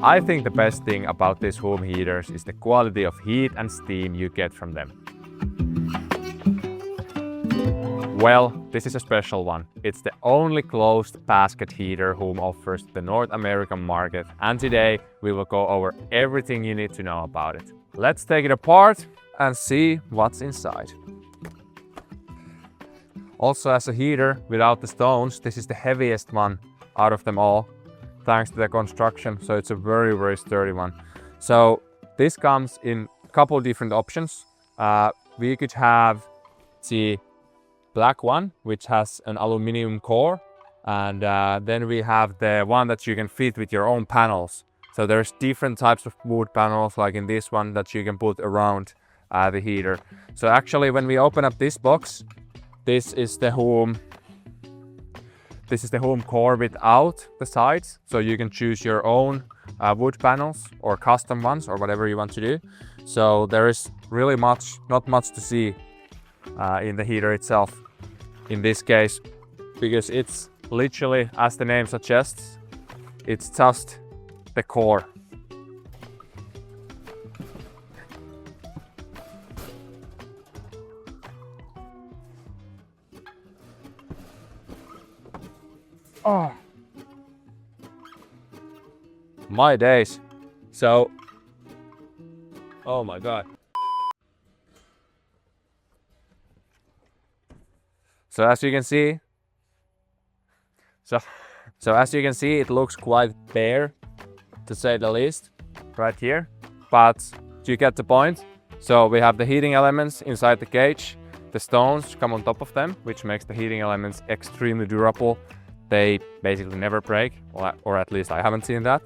I think the best thing about these HUUM heaters is the quality of heat and steam you get from them. Well, this is a special one. It's the only closed basket heater HUUM offers to the North American market, and today we will go over everything you need to know about it. Let's take it apart and see what's inside. Also, as a heater without the stones, this is the heaviest one out of them all, thanks to the construction, so it's a very sturdy one. So this comes in a couple different options. We could have the black one, which has an aluminum core, and then we have the one that you can fit with your own panels. So there's different types of wood panels, like in this one, that you can put around the heater. So actually, when we open up this box, this is the HUUM Core without the sides. So you can choose your own wood panels or custom ones or whatever you want to do. So there is really not much to see in the heater itself in this case, because it's literally, as the name suggests, it's just the core. Oh my days. So, oh my god. So as you can see, it looks quite bare, to say the least, right here. But you get the point. So we have the heating elements inside the cage. The stones come on top of them, which makes the heating elements extremely durable. They basically never break, or at least I haven't seen that.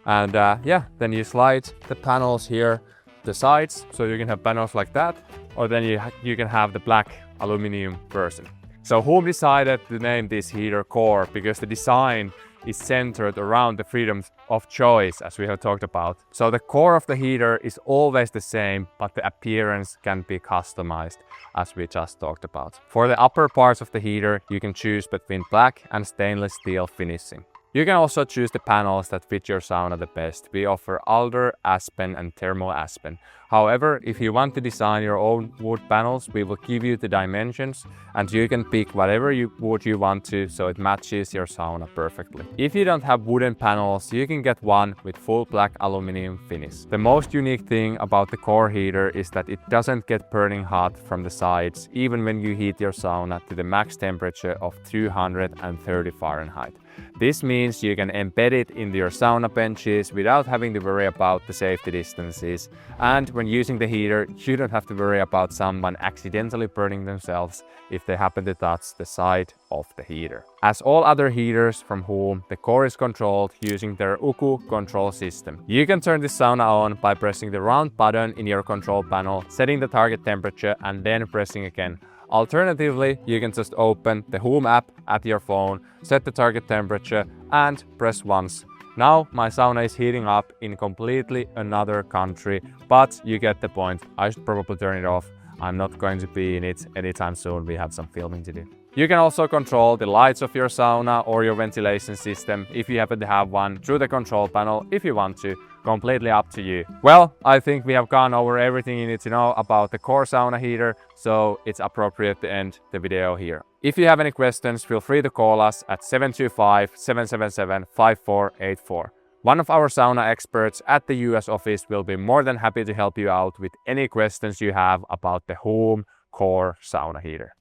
And yeah, then you slide the panels here, the sides, so you can have panels like that, or then you can have the black aluminum version. So HUUM decided to name this heater Core because the design is centered around the freedom of choice, as we have talked about. So the core of the heater is always the same, but the appearance can be customized, as we just talked about. For the upper parts of the heater, you can choose between black and stainless steel finishing. You can also choose the panels that fit your sauna the best. We offer alder, aspen and thermal aspen. However, if you want to design your own wood panels, we will give you the dimensions and you can pick whatever wood you want to, so it matches your sauna perfectly. If you don't have wooden panels, you can get one with full black aluminum finish. The most unique thing about the Core heater is that it doesn't get burning hot from the sides, even when you heat your sauna to the max temperature of 230 Fahrenheit. This means you can embed it into your sauna benches without having to worry about the safety distances. And when using the heater, you don't have to worry about someone accidentally burning themselves if they happen to touch the side of the heater. As all other heaters from HUUM, the Core is controlled using their UKU control system. You can turn the sauna on by pressing the round button in your control panel, setting the target temperature and then pressing again. Alternatively, you can just open the HUUM app at your phone, set the target temperature and press once. Now my sauna is heating up in completely another country, but you get the point. I should probably turn it off. I'm not going to be in it anytime soon. We have some filming to do. You can also control the lights of your sauna or your ventilation system if you happen to have one through the control panel if you want to. Completely up to you. Well, I think we have gone over everything you need to know about the Core sauna heater, so it's appropriate to end the video here. If you have any questions, feel free to call us at 725-777-5484. One of our sauna experts at the US office will be more than happy to help you out with any questions you have about the HUUM Core sauna heater.